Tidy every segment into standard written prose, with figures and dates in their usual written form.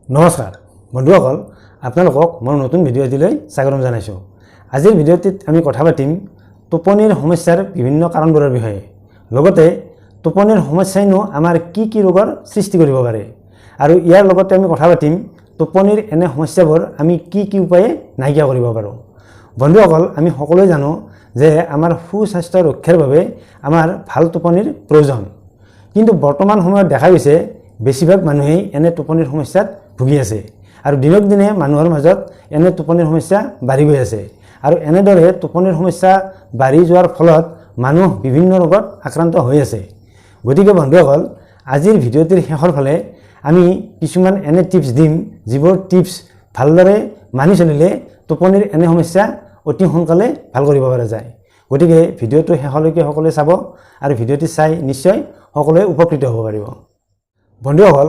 নমস্কাৰ বন্ধুসকল, আপোনালোকক মই নতুন ভিডিঅ' এটিলৈ স্বাগতম জনাইছোঁ। আজিৰ ভিডিঅ'টিত আমি কথা পাতিম টোপনিৰ সমস্যাৰ বিভিন্ন কাৰণবোৰৰ বিষয়ে। লগতে টোপনিৰ সমস্যাইনো আমাৰ কি ৰোগৰ সৃষ্টি কৰিব পাৰে আৰু ইয়াৰ লগতে আমি কথা পাতিম টোপনিৰ এনে সমস্যাবোৰ আমি কি উপায়ে নাইকিয়া কৰিব পাৰোঁ। বন্ধুসকল, আমি সকলোৱে জানো যে আমাৰ সুস্বাস্থ্য ৰক্ষাৰ বাবে আমাৰ ভাল টোপনিৰ প্ৰয়োজন। কিন্তু বৰ্তমান সময়ত দেখা গৈছে বেছিভাগ মানুহেই এনে টোপনিৰ সমস্যাত ভুগি আছে আৰু দিনক দিনে মানুহৰ মাজত এনে টোপনিৰ সমস্যা বাঢ়ি গৈ আছে আৰু এনেদৰে টোপনিৰ সমস্যা বাঢ়ি যোৱাৰ ফলত মানুহ বিভিন্ন ৰোগত আক্ৰান্ত হৈ আছে। গতিকে বন্ধুসকল, আজিৰ ভিডিঅ'টিৰ শেষৰ ফালে আমি কিছুমান এনে টিপছ দিম যিবোৰ টিপছ ভালদৰে মানি চলিলে টোপনিৰ এনে সমস্যা অতি সোনকালে ভাল কৰিব পৰা যায়। গতিকে ভিডিঅ'টো শেষলৈকে সকলোৱে চাব আৰু ভিডিঅ'টি চাই নিশ্চয় সকলোৱে উপকৃত হ'ব পাৰিব। বন্ধুসকল,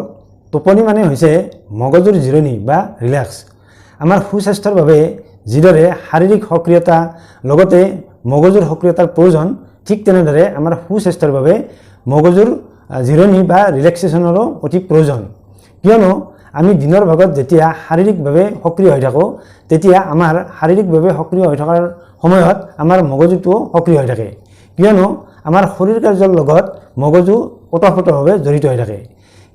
টোপনি মানে হৈছে মগজুৰ জিৰণি বা ৰিলেক্স। আমাৰ সুস্বাস্থ্যৰ বাবে যিদৰে শাৰীৰিক সক্ৰিয়তা লগতে মগজুৰ সক্ৰিয়তাৰ প্ৰয়োজন, ঠিক তেনেদৰে আমাৰ সুস্বাস্থ্যৰ বাবে মগজুৰ জিৰণি বা ৰিলেক্সেশ্যনৰো অতি প্ৰয়োজন। কিয়নো আমি দিনৰ ভাগত যেতিয়া শাৰীৰিকভাৱে সক্ৰিয় হৈ থাকোঁ, তেতিয়া আমাৰ শাৰীৰিকভাৱে সক্ৰিয় হৈ থকাৰ সময়ত আমাৰ মগজুটোও সক্ৰিয় হৈ থাকে। কিয়নো আমাৰ শৰীৰ কাৰ্যৰ লগত মগজু ওতঃপ্ৰোতভাৱে জড়িত হৈ থাকে।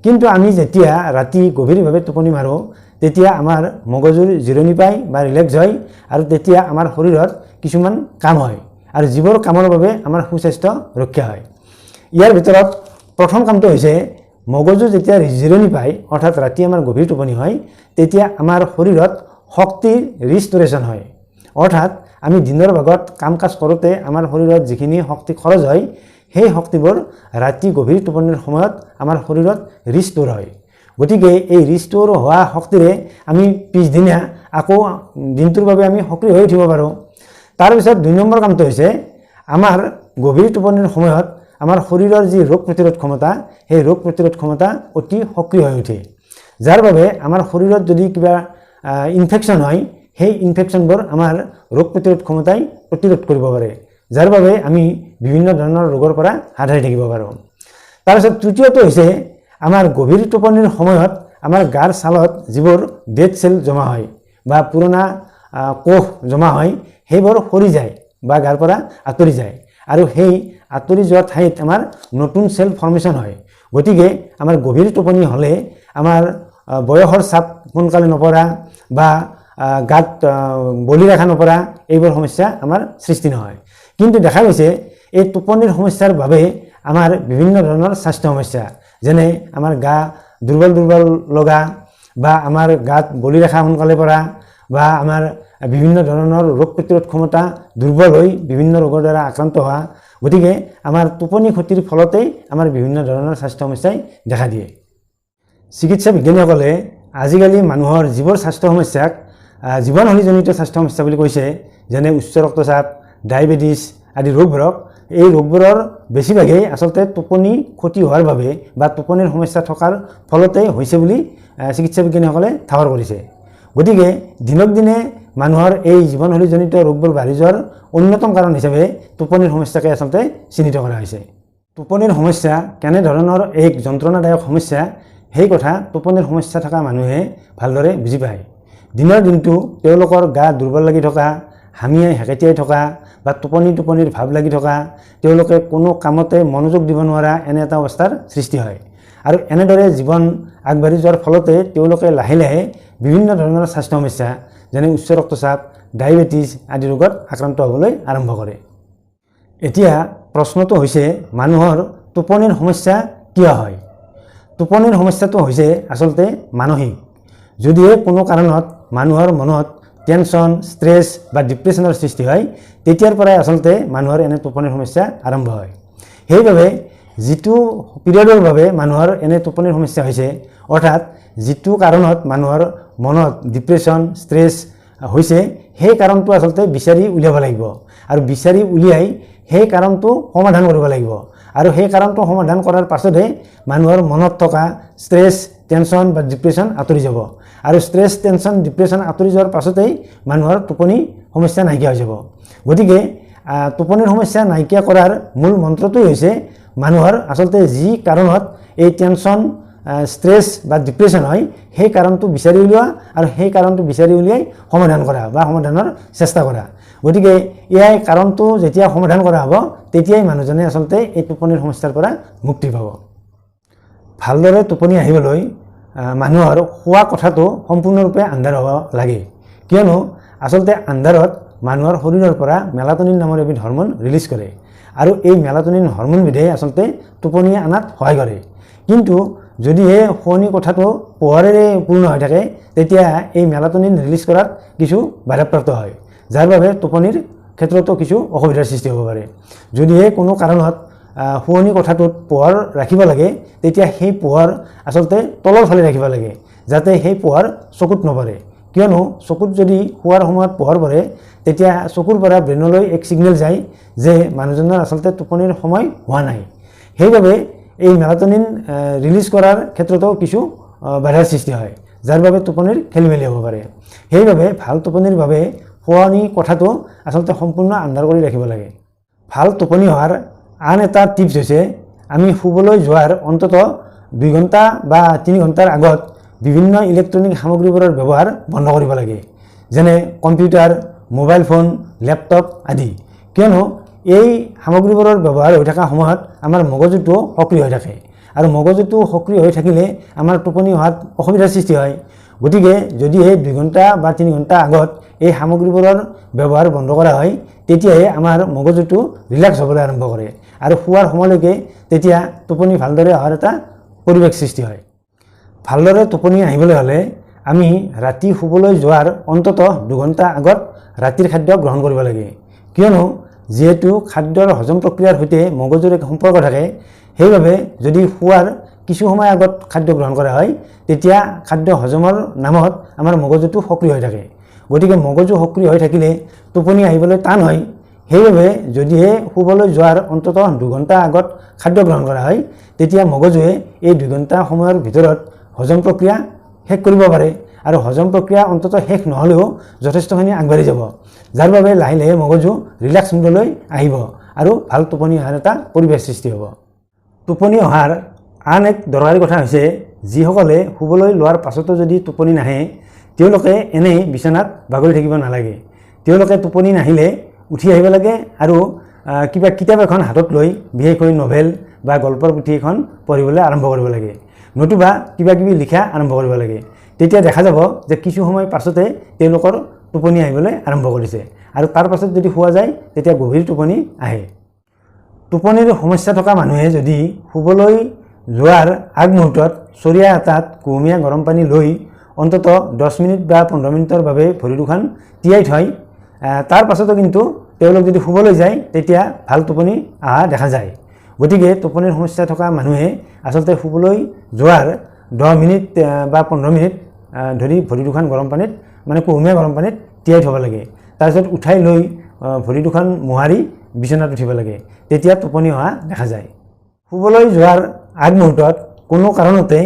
কিন্তু আমি যেতিয়া ৰাতি গভীৰভাৱে টোপনি মাৰোঁ, তেতিয়া আমাৰ মগজুৰ জিৰণি পায় বা ৰিলেক্স হয় আৰু তেতিয়া আমাৰ শৰীৰত কিছুমান কাম হয় আৰু যিবোৰ কামৰ বাবে আমাৰ সুস্বাস্থ্য ৰক্ষা হয়। ইয়াৰ ভিতৰত প্ৰথম কামটো হৈছে মগজু যেতিয়া জিৰণি পায়, অৰ্থাৎ ৰাতি আমাৰ গভীৰ টোপনি হয়, তেতিয়া আমাৰ শৰীৰত শক্তিৰ ৰিষ্টৰেশ্যন হয়। অৰ্থাৎ আমি দিনৰ ভাগত কাম কাজ কৰোঁতে আমাৰ শৰীৰত যিখিনি শক্তি খৰচ হয়, সেই শক্তিবোৰ ৰাতি গভীৰ টোপনিৰ সময়ত আমাৰ শৰীৰত ৰিষ্ট'ৰ হয়। গতিকে এই ৰিষ্ট'ৰ হোৱা শক্তিৰে আমি পিছদিনা আকৌ দিনটোৰ বাবে আমি সক্ৰিয় হৈ উঠিব পাৰোঁ। তাৰপিছত 2 নম্বৰ কামটো হৈছে আমাৰ গভীৰ টোপনিৰ সময়ত আমাৰ শৰীৰৰ যি ৰোগ প্ৰতিৰোধ ক্ষমতা, সেই ৰোগ প্ৰতিৰোধ ক্ষমতা অতি সক্ৰিয় হৈ উঠে, যাৰ বাবে আমাৰ শৰীৰত যদি কিবা ইনফেকশ্যন হয়, সেই ইনফেকশ্যনবোৰ আমাৰ ৰোগ প্ৰতিৰোধ ক্ষমতাই প্ৰতিৰোধ কৰিব পাৰে, যাৰ বাবে আমি বিভিন্ন ধৰণৰ ৰোগৰ পৰা হাত সাৰি থাকিব পাৰোঁ। তাৰপিছত তৃতীয়টো হৈছে আমাৰ গভীৰ টোপনিৰ সময়ত আমাৰ গাৰ ছালত যিবোৰ ডেড চেল জমা হয় বা পুৰণা কোষ জমা হয়, সেইবোৰ সৰি যায় বা গাৰ পৰা আঁতৰি যায় আৰু সেই আঁতৰি যোৱা ঠাইত আমাৰ নতুন চেল ফৰ্মেশ্যন হয়। গতিকে আমাৰ গভীৰ টোপনি হ'লে আমাৰ বয়সৰ চাপ সোনকালে নপৰা বা গাত বলি ৰেখা নপৰা, এইবোৰ সমস্যা আমাৰ সৃষ্টি নহয়। কিন্তু দেখা গৈছে এই টোপনিৰ সমস্যাৰ বাবে আমাৰ বিভিন্ন ধৰণৰ স্বাস্থ্য সমস্যা, যেনে আমাৰ গা দুৰ্বল লগা বা আমাৰ গাত বলি ৰেখা সোনকালে পৰা বা আমাৰ বিভিন্ন ধৰণৰ ৰোগ প্ৰতিৰোধ ক্ষমতা দুৰ্বল হৈ বিভিন্ন ৰোগৰ দ্বাৰা আক্ৰান্ত হোৱা। গতিকে আমাৰ টোপনি ক্ষতিৰ ফলতেই আমাৰ বিভিন্ন ধৰণৰ স্বাস্থ্য সমস্যাই দেখা দিয়ে। চিকিৎসা বিজ্ঞানীসকলে আজিকালি মানুহৰ যিবোৰ স্বাস্থ্য সমস্যাক জীৱনশৈলীজনিত স্বাস্থ্য সমস্যা বুলি কৈছে, যেনে উচ্চ ৰক্তচাপ, ডায়েবেটিছ আদি ৰোগবোৰক, এই ৰোগবোৰৰ বেছিভাগেই আচলতে টোপনি ক্ষতি হোৱাৰ বাবে বা টোপনিৰ সমস্যা থকাৰ ফলতেই হৈছে বুলি চিকিৎসা বিজ্ঞানীসকলে ঠাৱৰ কৰিছে। গতিকে দিনক দিনে মানুহৰ এই জীৱনশৈলীজনিত ৰোগবোৰ বাঢ়ি যোৱাৰ অন্যতম কাৰণ হিচাপে টোপনিৰ সমস্যাকে আচলতে চিহ্নিত কৰা হৈছে। টোপনিৰ সমস্যা কেনেধৰণৰ এক যন্ত্ৰণাদায়ক সমস্যা, সেই কথা টোপনিৰ সমস্যা থকা মানুহে ভালদৰে বুজি পায়। দিনৰ দিনটো তেওঁলোকৰ গা দুৰ্বল লাগি থকা, হামিয়াই হেকেটিয়াই থকা বা টোপনিৰ ভাৱ লাগি থকা, তেওঁলোকে কোনো কামতে মনোযোগ দিব নোৱাৰা, এনে এটা অৱস্থাৰ সৃষ্টি হয় আৰু এনেদৰে জীৱন আগবাঢ়ি যোৱাৰ ফলতে তেওঁলোকে লাহে লাহে বিভিন্ন ধৰণৰ স্বাস্থ্য সমস্যা, যেনে উচ্চ ৰক্তচাপ, ডায়েবেটিছ আদি ৰোগত আক্ৰান্ত হ'বলৈ আৰম্ভ কৰে। এতিয়া প্ৰশ্নটো হৈছে মানুহৰ টোপনিৰ সমস্যা কিয় হয়? টোপনিৰ সমস্যাটো হৈছে আচলতে মানসিক। যদিহে কোনো কাৰণত মানুহৰ মনত টেনশ্যন, ষ্ট্ৰেছ বা ডিপ্ৰেশ্যনৰ সৃষ্টি হয়, তেতিয়াৰ পৰাই আচলতে মানুহৰ এনে টোপনিৰ সমস্যা আৰম্ভ হয়। সেইবাবে যিটো পিৰিয়ডৰ বাবে মানুহৰ এনে টোপনিৰ সমস্যা হৈছে, অৰ্থাৎ যিটো কাৰণত মানুহৰ মনত ডিপ্ৰেশ্যন, ষ্ট্ৰেছ হৈছে, সেই কাৰণটো আচলতে বিচাৰি উলিয়াব লাগিব আৰু বিচাৰি উলিয়াই সেই কাৰণটো সমাধান কৰিব লাগিব আৰু সেই কাৰণটো সমাধান কৰাৰ পাছতহে মানুহৰ মনত থকা ষ্ট্ৰেছ, টেনশ্যন বা ডিপ্ৰেশ্যন আঁতৰি যাব আৰু ষ্ট্ৰেছ, টেনশ্যন, ডিপ্ৰেশ্যন আঁতৰি যোৱাৰ পাছতেই মানুহৰ টোপনি সমস্যা নাইকিয়া হৈ যাব। গতিকে টোপনিৰ সমস্যা নাইকিয়া কৰাৰ মূল মন্ত্ৰটোই হৈছে মানুহৰ আচলতে যি কাৰণত এই টেনশ্যন ষ্ট্ৰেছ বা ডিপ্ৰেশ্যন হয় সেই কাৰণটো বিচাৰি উলিওৱা আৰু সেই কাৰণটো বিচাৰি উলিয়াই সমাধান কৰা বা সমাধানৰ চেষ্টা কৰা। গতিকে ইয়াৰ কাৰণটো যেতিয়া সমাধান কৰা হ'ব তেতিয়াই মানুহজনে আচলতে এই টোপনিৰ সমস্যাৰ পৰা মুক্তি পাব। ভালদৰে টোপনি আহিবলৈ মানুহৰ শোৱা কোঠাটো সম্পূৰ্ণৰূপে আন্ধাৰ হ'ব লাগে, কিয়নো আচলতে আন্ধাৰত মানুহৰ শৰীৰৰ পৰা মেলাটনিন নামৰ এবিধ হৰমন ৰিলিজ কৰে আৰু এই মেলাটনিন হৰমনবিধে আচলতে টোপনি অনাত সহায় কৰে। কিন্তু যদিহে শোৱনি কোঠাটো পোহৰেৰে পূৰ্ণ হৈ থাকে তেতিয়া এই মেলাটনিন ৰিলিজ কৰাত কিছু বাধাপ্ৰাপ্ত হয়, যাৰ বাবে টোপনিৰ ক্ষেত্ৰতো কিছু অসুবিধাৰ সৃষ্টি হ'ব পাৰে। যদিহে কোনো কাৰণত শোৱনি কোঠাটোত পোহৰ ৰাখিব লাগে তেতিয়া সেই পোহৰ আচলতে তলৰ ফালে ৰাখিব লাগে, যাতে সেই পোহৰ চকুত নপৰে, কিয়নো চকুত যদি শোৱাৰ সময়ত পোহৰ পৰে তেতিয়া চকুৰ পৰা ব্ৰেইনলৈ এক ছিগনেল যায় যে মানুহজনৰ আচলতে টোপনিৰ সময় হোৱা নাই। সেইবাবে এই মেলাটনিন ৰিলিজ কৰাৰ ক্ষেত্ৰতো কিছু বাধাৰ সৃষ্টি হয়, যাৰ বাবে টোপনিৰ খেলিমেলি হ'ব পাৰে। সেইবাবে ভাল টোপনিৰ বাবে শোৱনি কোঠাটো আচলতে সম্পূৰ্ণ আন্ধাৰ কৰি ৰাখিব লাগে। ভাল টোপনি হোৱাৰ আন এটা টিপছ হৈছে আমি শুবলৈ যোৱাৰ অন্তত 2 ঘণ্টা বা 3 ঘণ্টাৰ আগত বিভিন্ন ইলেক্ট্ৰনিক সামগ্ৰীবোৰৰ ব্যৱহাৰ বন্ধ কৰিব লাগে, যেনে কম্পিউটাৰ, মোবাইল ফোন, লেপটপ আদি, কিয়নো এই সামগ্ৰীবোৰৰ ব্যৱহাৰ হৈ থকা সময়ত আমাৰ মগজুটো সক্ৰিয় হৈ থাকে আৰু মগজুটো সক্ৰিয় হৈ থাকিলে আমাৰ টোপনি হোৱাত অসুবিধাৰ সৃষ্টি হয়। গতিকে যদিহে 2 ঘণ্টা বা 3 ঘণ্টা আগত এই সামগ্ৰীবোৰৰ ব্যৱহাৰ বন্ধ কৰা হয় তেতিয়াহে আমাৰ মগজুটো ৰিলেক্স হ'বলৈ আৰম্ভ কৰে আৰু শোৱাৰ সময়লৈকে তেতিয়া টোপনি ভালদৰে অহাৰ এটা পৰিৱেশ সৃষ্টি হয়। ভালদৰে টোপনি আহিবলৈ হ'লে আমি ৰাতি শুবলৈ যোৱাৰ অন্তত 2 ঘণ্টা আগত ৰাতিৰ খাদ্য গ্ৰহণ কৰিব লাগে, কিয়নো যিহেতু খাদ্যৰ হজম প্ৰক্ৰিয়াৰ সৈতে মগজুৰ এক সম্পৰ্ক থাকে, সেইবাবে যদি শোৱাৰ কিছু সময় আগত খাদ্য গ্ৰহণ কৰা হয় তেতিয়া খাদ্য হজমৰ নামত আমাৰ মগজুটো সক্ৰিয় হৈ থাকে। গতিকে মগজু সক্ৰিয় হৈ থাকিলে টোপনি আহিবলৈ টান হয়। সেইবাবে যদিহে শুবলৈ যোৱাৰ অন্তত 2 ঘণ্টা আগত খাদ্য গ্ৰহণ কৰা হয় তেতিয়া মগজুৱে এই 2 ঘণ্টা সময়ৰ ভিতৰত হজম প্ৰক্ৰিয়া শেষ কৰিব পাৰে আৰু হজম প্ৰক্ৰিয়া অন্তত শেষ নহ'লেও যথেষ্টখিনি আগবাঢ়ি যাব, যাৰ বাবে লাহে লাহে মগজু ৰিলেক্স মুডলৈ আহিব আৰু ভাল টোপনি অহাৰ এটা পৰিৱেশ সৃষ্টি হ'ব। টোপনি অহাৰ আন এক দৰকাৰী কথা হৈছে যিসকলে শুবলৈ লোৱাৰ পাছতো যদি টোপনি নাহে তেওঁলোকে এনেই বিচনাত বাগৰি থাকিব নালাগে। তেওঁলোকে টোপনি নাহিলে উঠি আহিব লাগে আৰু কিবা কিতাপ এখন হাতত লৈ বিশেষকৈ নভেল বা গল্পৰ পুথি এখন পঢ়িবলৈ আৰম্ভ কৰিব লাগে, নতুবা কিবা কিবি লিখা আৰম্ভ কৰিব লাগে। তেতিয়া দেখা যাব যে কিছু সময় পাছতে তেওঁলোকৰ টোপনি আহিবলৈ আৰম্ভ কৰিছে আৰু তাৰ পাছত যদি শুৱা যায় তেতিয়া গভীৰ টোপনি আহে। টোপনিৰ সমস্যা থকা মানুহে যদি শুবলৈ যোৱাৰ আগমুহূৰ্তত চৰিয়া এটাত কুহুমীয়া গৰম পানী লৈ অন্তত 10 মিনিট বা 15 মিনিটৰ বাবে ভৰি দুখন তিয়াই থয়, তাৰ পাছতো কিন্তু তেওঁলোক যদি শুবলৈ যায় তেতিয়া ভাল টোপনি অহা দেখা যায়। গতিকে টোপনিৰ সমস্যা থকা মানুহে আচলতে শুবলৈ যোৱাৰ 10 মিনিট বা 15 মিনিট ধৰি ভৰি দুখন গৰম পানীত মানে কুহুমীয়া গৰম পানীত তিয়াই থ'ব লাগে, তাৰপিছত উঠাই লৈ ভৰি দুখন মোহাৰি বিচনাত উঠিব লাগে, তেতিয়া টোপনি অহা দেখা যায়। শুবলৈ যোৱাৰ আগমুহূৰ্তত কোনো কাৰণতে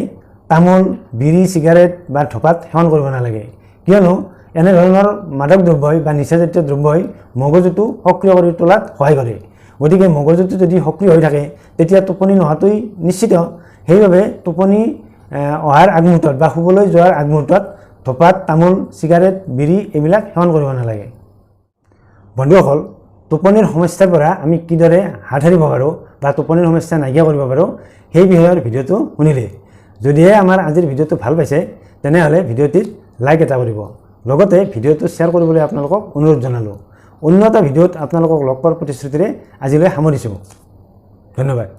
তামোল, বিড়ি, চিগাৰেট বা ধঁপাত সেৱন কৰিব নালাগে, কিয়নো এনেধৰণৰ মাদক দ্ৰব্যই বা নিচাজাতীয় দ্ৰব্যই মগজুটো সক্ৰিয় কৰি তোলাত সহায় কৰে। গতিকে মগজুটো যদি সক্ৰিয় হৈ থাকে তেতিয়া টোপনি নহাটোই নিশ্চিত। সেইবাবে টোপনি অহাৰ আগমুহূৰ্তত বা শুবলৈ যোৱাৰ আগমুহূৰ্তত ধঁপাত, তামোল, চিগাৰেট, বিড়ি এইবিলাক সেৱন কৰিব নালাগে। বন্ধুসকল, টোপনিৰ সমস্যাৰ পৰা আমি কিদৰে হাত সাৰিব পাৰোঁ বা টোপনিৰ সমস্যা নাইকিয়া কৰিব পাৰোঁ সেই বিষয়ৰ ভিডিঅ'টো শুনিলে। যদিহে আমাৰ আজিৰ ভিডিঅ'টো ভাল পাইছে তেনেহ'লে ভিডিঅ'টিত লাইক এটা কৰিব, লগতে ভিডিঅ'টো শ্বেয়াৰ কৰিবলৈ আপোনালোকক অনুৰোধ জনালোঁ। অন্য এটা ভিডিঅ'ত আপোনালোকক লগ পোৱাৰ প্ৰতিশ্ৰুতিৰে আজিলৈ সামৰিছোঁ। ধন্যবাদ।